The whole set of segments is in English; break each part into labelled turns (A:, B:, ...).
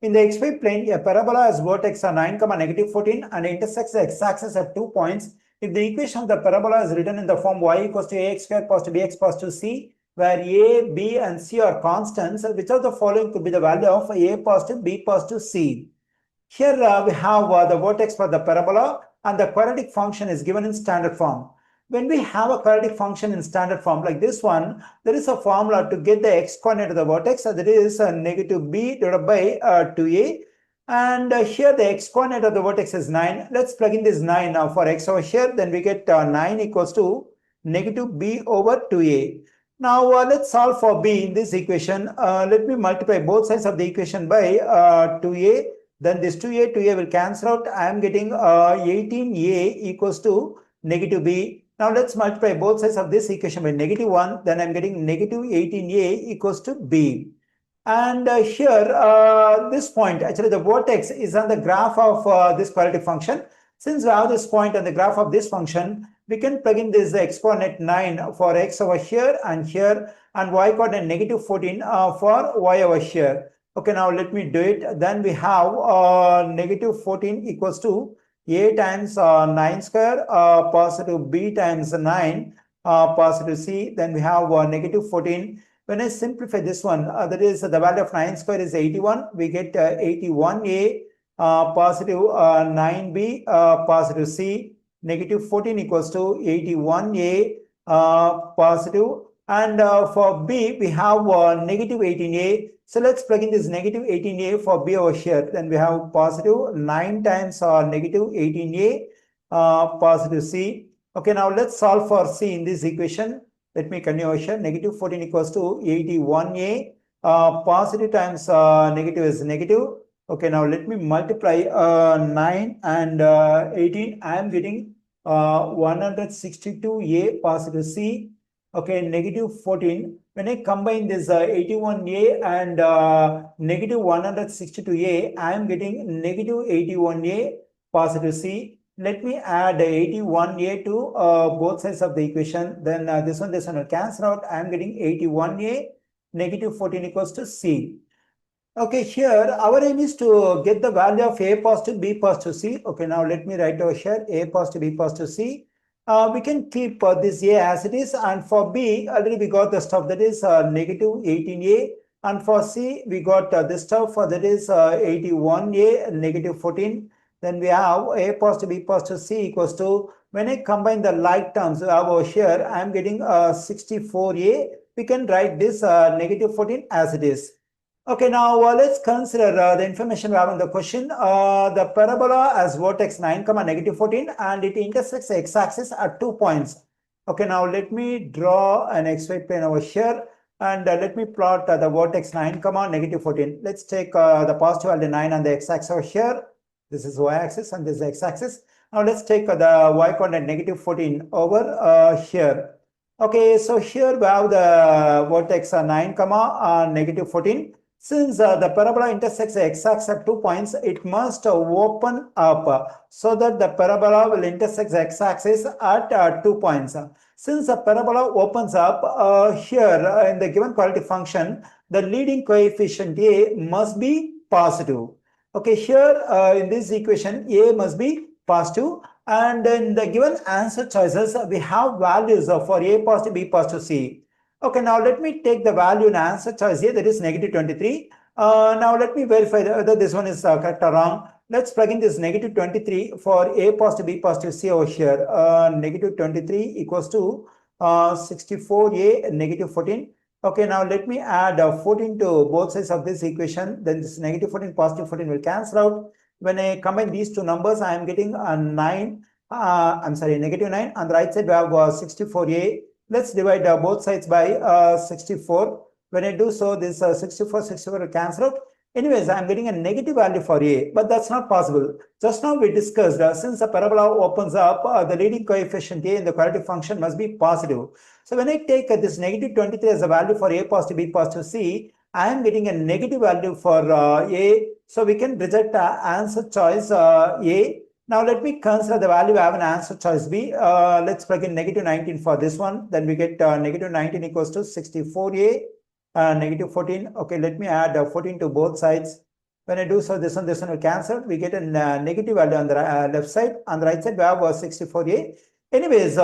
A: In the xy plane, a parabola has vertex 9, negative 14 and intersects the x-axis at 2 points. If the equation of the parabola is written in the form y equals to ax square plus bx plus to c, where a, b and c are constants, which of the following could be the value of a positive, b positive, c? Here we have the vertex for the parabola and the quadratic function is given in standard form. When we have a quadratic function in standard form like this one, there is a formula to get the x coordinate of the vertex, that is negative b divided by 2a. And here the x coordinate of the vertex is 9. Let's plug in this 9 now for x over here. Then we get 9 equals to negative b over 2a. Now let's solve for b in this equation. Let me multiply both sides of the equation by 2a. Then this 2a will cancel out. I am getting 18a equals to negative b. Now let's multiply both sides of this equation by negative 1. Then I'm getting negative 18a equals to b. And here, this point, actually the vertex is on the graph of this quadratic function. Since we have this point on the graph of this function, we can plug in this x coordinate 9 for x over here, and y coordinate negative 14 for y over here. Okay, now let me do it. Then we have negative 14 equals to a times 9 square positive b times 9 positive c. Then we have negative 14. When I simplify this one, that is the value of 9 square is 81. We get 81a positive 9b positive c. Negative 14 equals to 81a positive. And for b, we have negative 18a. So let's plug in this negative 18a for b over here. Then we have positive 9 times negative 18a positive c. Okay, now let's solve for c in this equation. Let me continue over here. Negative 14 equals to 81a. Positive times negative is negative. Okay, now let me multiply 9 and 18. I am getting 162a positive c. Okay, negative 14. When I combine this 81a and negative 162a, I am getting negative 81a positive c. Let me add 81a to both sides of the equation. Then this one will cancel out. I am getting 81a negative 14 equals to c. Okay, here our aim is to get the value of a positive, b positive, c. Okay, now let me write over here a positive, b positive, c. We can keep this a as it is, and for b already we got the stuff, that is negative 18a, and for c we got this stuff, that is 81a negative 14. Then we have a positive, b positive, c equals to, when I combine the like terms over here, I am getting 64a. We can write this negative 14 as it is. Okay, now let's consider the information we have in the question. The parabola has vertex 9, negative 14, and it intersects the x-axis at 2 points. Okay, now let me draw an xy plane over here, and let me plot the vertex 9, negative 14. Let's take the positive value 9 on the x-axis over here. This is y-axis and this is x-axis. Now let's take the y coordinate negative 14 over here. Okay, so here we have the vertex 9, negative 14. Since the parabola intersects the x-axis at 2 points, it must open up so that the parabola will intersect the x-axis at 2 points. Since the parabola opens up here in the given quality function, the leading coefficient a must be positive. Okay, here in this equation, a must be positive, and in the given answer choices, we have values for a positive, b positive, c. Okay, now let me take the value in answer choice here, that is negative 23. Now let me verify whether this one is correct or wrong. Let's plug in this negative 23 for a positive, b positive, c over here. Negative 23 equals to 64a negative 14. Okay, now let me add 14 to both sides of this equation. Then this negative 14, positive 14 will cancel out. When I combine these two numbers, I am getting a 9. I'm sorry, negative 9. On the right side, we have 64a. Let's divide both sides by 64. When I do so, this 64 will cancel out. Anyways, I'm getting a negative value for a, but that's not possible. Just now we discussed, since the parabola opens up, the leading coefficient a in the quadratic function must be positive. So when I take this negative 23 as a value for a positive, b positive, c, I am getting a negative value for a. So we can reject answer choice a. Now let me consider the value I have an answer choice B. Let's plug in negative 19 for this one. Then we get negative 19 equals to 64a negative 14. Okay, let me add 14 to both sides. When I do so, this one will cancel. We get a negative value on the left side. On the right side, we have 64a. Anyways,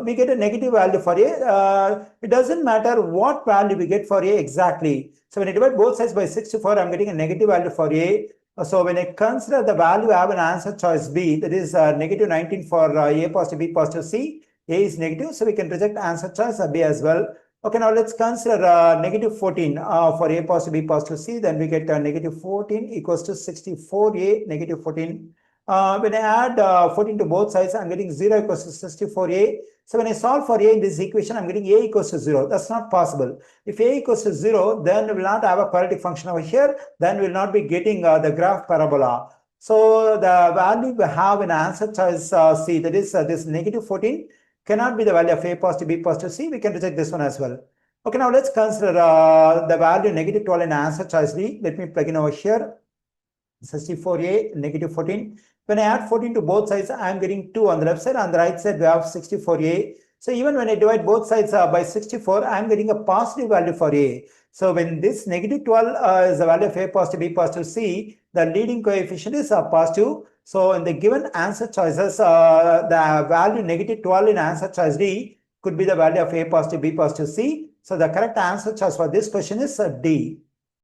A: we get a negative value for a. It doesn't matter what value we get for a exactly. So when I divide both sides by 64, I'm getting a negative value for a. So when I consider the value, I have an answer choice B, that is negative 19 for A positive, B positive, C. A is negative, so we can reject answer choice B as well. Okay, now let's consider negative 14 for A positive, B positive, C. Then we get negative 14 equals to 64A, negative 14. When I add 14 to both sides, I'm getting 0 equals to 64A. So when I solve for A in this equation, I'm getting A equals to 0. That's not possible. If A equals to 0, then we will not have a quadratic function over here. Then we will not be getting the graph parabola. So the value we have in answer choice C, that is this negative 14, cannot be the value of A positive, B positive, C. We can reject this one as well. Okay, now let's consider the value negative 12 in answer choice D. Let me plug in over here. 64A, negative 14. When I add 14 to both sides, I am getting 2 on the left side. On the right side, we have 64A. So even when I divide both sides by 64, I am getting a positive value for A. So when this negative 12 is the value of A positive, B positive, C, the leading coefficient is positive. So in the given answer choices, the value negative 12 in answer choice D could be the value of A positive, B positive, C. So the correct answer choice for this question is D.